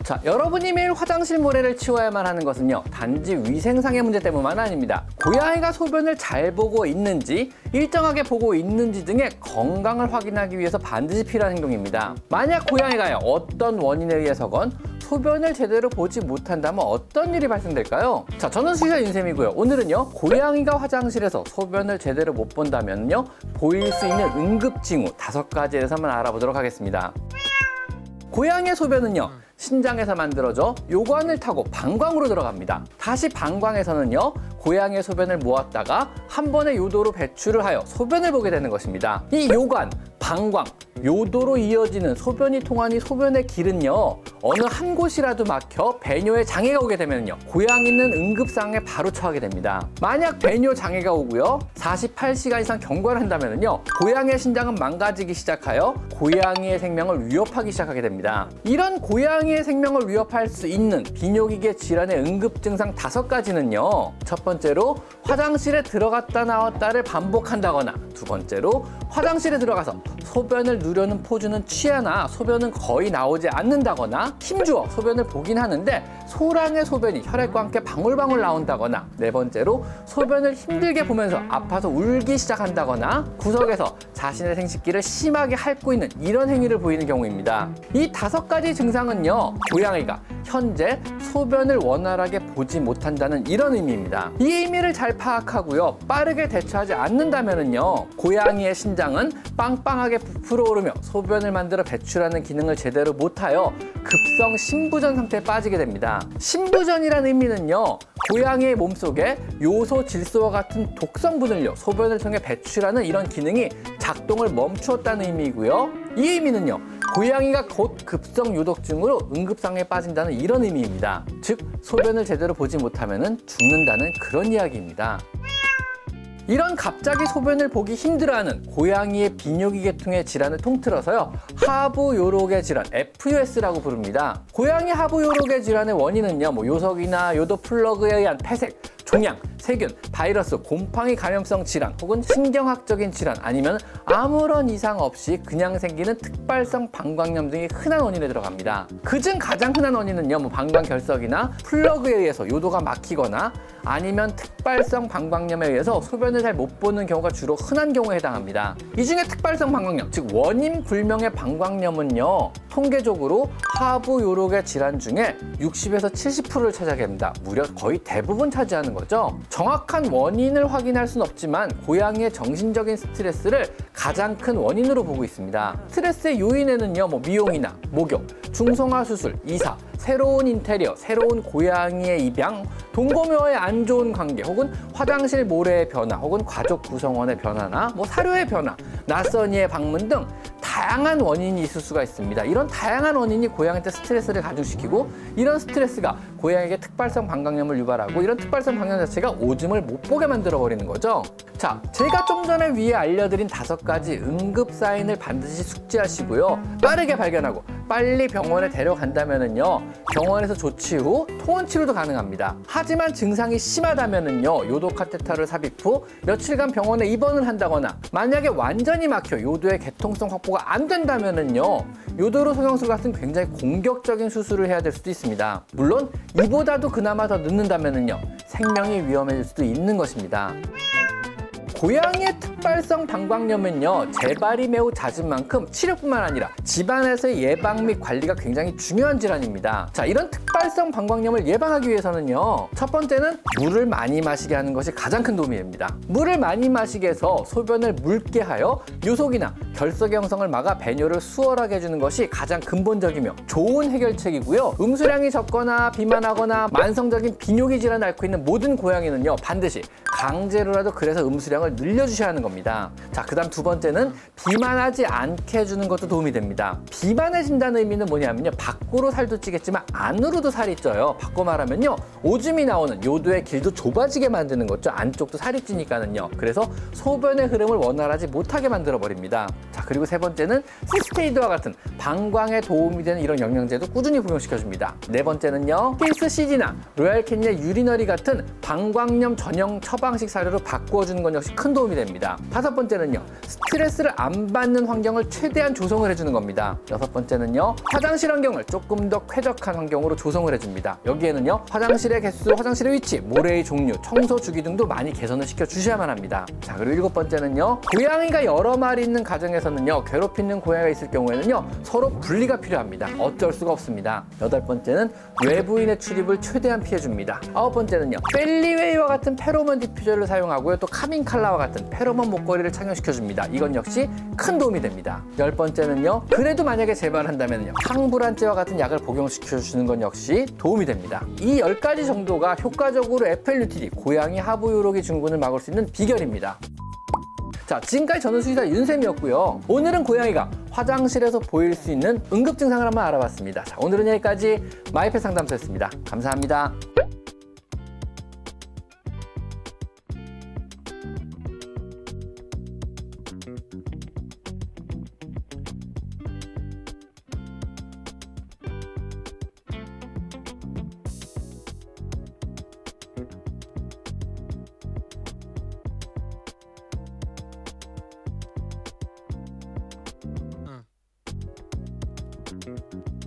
자, 여러분이 매일 화장실 모래를 치워야만 하는 것은요, 단지 위생상의 문제 때문만 아닙니다. 고양이가 소변을 잘 보고 있는지, 일정하게 보고 있는지 등의 건강을 확인하기 위해서 반드시 필요한 행동입니다. 만약 고양이가요, 어떤 원인에 의해서건 소변을 제대로 보지 못한다면 어떤 일이 발생될까요? 자, 저는 수의사 윤쌤이고요. 오늘은요, 고양이가 화장실에서 소변을 제대로 못 본다면요, 보일 수 있는 응급징후 5가지에 대해서만 알아보도록 하겠습니다. 고양이의 소변은요, 신장에서 만들어져 요관을 타고 방광으로 들어갑니다. 다시 방광에서는요, 고양이의 소변을 모았다가 한 번에 요도로 배출을 하여 소변을 보게 되는 것입니다. 이 요관, 방광, 요도로 이어지는 소변이 통한 이 소변의 길은요, 어느 한 곳이라도 막혀 배뇨에 장애가 오게 되면요, 고양이는 응급상황에 바로 처하게 됩니다. 만약 배뇨 장애가 오고요, 48시간 이상 경과를 한다면요, 고양이의 신장은 망가지기 시작하여 고양이의 생명을 위협하기 시작하게 됩니다. 이런 고양이의 생명을 위협할 수 있는 비뇨기계 질환의 응급 증상 5가지는요, 첫 번째로 화장실에 들어갔다 나왔다를 반복한다거나, 두 번째로 화장실에 들어가서 소변을 누려는 포즈는 취하나 소변은 거의 나오지 않는다거나, 힘주어 소변을 보긴 하는데 소량의 소변이 혈액과 함께 방울방울 나온다거나, 네 번째로 소변을 힘들게 보면서 아파서 울기 시작한다거나, 구석에서 자신의 생식기를 심하게 핥고 있는 이런 행위를 보이는 경우입니다. 이 5가지 증상은요, 고양이가 현재 소변을 원활하게 보지 못한다는 이런 의미입니다. 이 의미를 잘 파악하고요, 빠르게 대처하지 않는다면요, 고양이의 신장은 빵빵하게 부풀어 오르며 소변을 만들어 배출하는 기능을 제대로 못하여 급성 심부전 상태에 빠지게 됩니다. 심부전이라는 의미는요, 고양이의 몸속에 요소, 질소와 같은 독성분을요, 소변을 통해 배출하는 이런 기능이 작동을 멈추었다는 의미이고요. 이 의미는요, 고양이가 곧 급성 요독증으로 응급상황에 빠진다는 이런 의미입니다. 즉, 소변을 제대로 보지 못하면 죽는다는 그런 이야기입니다. 이런 갑자기 소변을 보기 힘들어하는 고양이의 비뇨기 계통의 질환을 통틀어서요, 하부 요로계 질환, FUS라고 부릅니다. 고양이 하부 요로계 질환의 원인은요, 요석이나 요도 플러그에 의한 폐색, 종양, 세균, 바이러스, 곰팡이 감염성 질환, 혹은 신경학적인 질환, 아니면 아무런 이상 없이 그냥 생기는 특발성 방광염 등이 흔한 원인에 들어갑니다. 그중 가장 흔한 원인은요, 방광결석이나 플러그에 의해서 요도가 막히거나, 아니면 특발성 방광염에 의해서 소변을 잘 못 보는 경우가 주로 흔한 경우에 해당합니다. 이 중에 특발성 방광염, 즉 원인 불명의 방광염은요, 통계적으로 하부 요로계 질환 중에 60에서 70%를 차지하게 됩니다. 무려 거의 대부분 차지하는 거죠. 정확한 원인을 확인할 수는 없지만 고양이의 정신적인 스트레스를 가장 큰 원인으로 보고 있습니다. 스트레스의 요인에는요, 미용이나 목욕, 중성화 수술, 이사, 새로운 인테리어, 새로운 고양이의 입양, 동거묘와의 안 좋은 관계, 혹은 화장실 모래의 변화, 혹은 가족 구성원의 변화나 사료의 변화, 낯선 이의 방문 등 다양한 원인이 있을 수가 있습니다. 이런 다양한 원인이 고양이한테 스트레스를 가중시키고, 이런 스트레스가 고양이에게 특발성 방광염을 유발하고, 이런 특발성 방광염 자체가 오줌을 못 보게 만들어버리는 거죠. 자, 제가 좀 전에 위에 알려드린 5가지 응급 사인을 반드시 숙지하시고요, 빠르게 발견하고 빨리 병원에 데려간다면은요, 병원에서 조치 후 통원 치료도 가능합니다. 하지만 증상이 심하다면은요, 요도 카테터를 삽입 후 며칠간 병원에 입원을 한다거나, 만약에 완전히 막혀 요도의 개통성 확보가 안 된다면은요, 요도로 성형술 같은 굉장히 공격적인 수술을 해야 될 수도 있습니다. 물론 이보다도 그나마 더 늦는다면은요, 생명이 위험해질 수도 있는 것입니다. 고양이의 특발성 방광염은요, 재발이 매우 잦은 만큼 치료뿐만 아니라 집안에서의 예방 및 관리가 굉장히 중요한 질환입니다. 자, 이런 특발성 방광염을 예방하기 위해서는요, 첫 번째는 물을 많이 마시게 하는 것이 가장 큰 도움이 됩니다. 물을 많이 마시게 해서 소변을 묽게 하여 요속이나 결석의 형성을 막아 배뇨를 수월하게 해주는 것이 가장 근본적이며 좋은 해결책이고요. 음수량이 적거나 비만하거나 만성적인 비뇨기 질환을 앓고 있는 모든 고양이는요, 반드시 강제로라도 그래서 음수량을 늘려주셔야 하는 겁니다. 자, 그 다음 2번째는 비만하지 않게 해주는 것도 도움이 됩니다. 비만해진다는 의미는 뭐냐면요, 밖으로 살도 찌겠지만 안으로도 살이 쪄요. 바꿔 말하면요, 오줌이 나오는 요도의 길도 좁아지게 만드는 거죠. 안쪽도 살이 찌니까는요. 그래서 소변의 흐름을 원활하지 못하게 만들어 버립니다. 자, 그리고 3번째는 시스테이드와 같은 방광에 도움이 되는 이런 영양제도 꾸준히 복용시켜줍니다. 4번째는요, 필스CG나 로얄캐닌의 유리너리 같은 방광염 전용 처방식 사료로 바꾸어주는 건 역시 큰 도움이 됩니다. 다섯 번째는요, 스트레스를 안 받는 환경을 최대한 조성을 해주는 겁니다. 여섯 번째는요, 화장실 환경을 조금 더 쾌적한 환경으로 조성을 해줍니다. 여기에는요, 화장실의 개수, 화장실의 위치, 모래의 종류, 청소 주기 등도 많이 개선을 시켜주셔야만 합니다. 자, 그리고 일곱 번째는요, 고양이가 여러 마리 있는 가정에서는요, 괴롭히는 고양이가 있을 경우에는요, 서로 분리가 필요합니다. 어쩔 수가 없습니다. 여덟 번째는 외부인의 출입을 최대한 피해줍니다. 아홉 번째는요, 펠리웨이와 같은 페로몬 디퓨저를 사용하고요, 또 카밍 칼라와 같은 페로몬 목걸이를 착용시켜줍니다. 이건 역시 큰 도움이 됩니다. 열 번째는요, 그래도 만약에 재발한다면요, 항불안제와 같은 약을 복용시켜주는 건 역시 도움이 됩니다. 이 10가지 정도가 효과적으로 FLUTD, 고양이 하부 요로기 증후군을 막을 수 있는 비결입니다. 자, 지금까지 저는 수의사 윤쌤이었고요. 오늘은 고양이가 화장실에서 보일 수 있는 응급 증상을 한번 알아봤습니다. 자, 오늘은 여기까지 마이펫 상담소였습니다. 감사합니다. 응.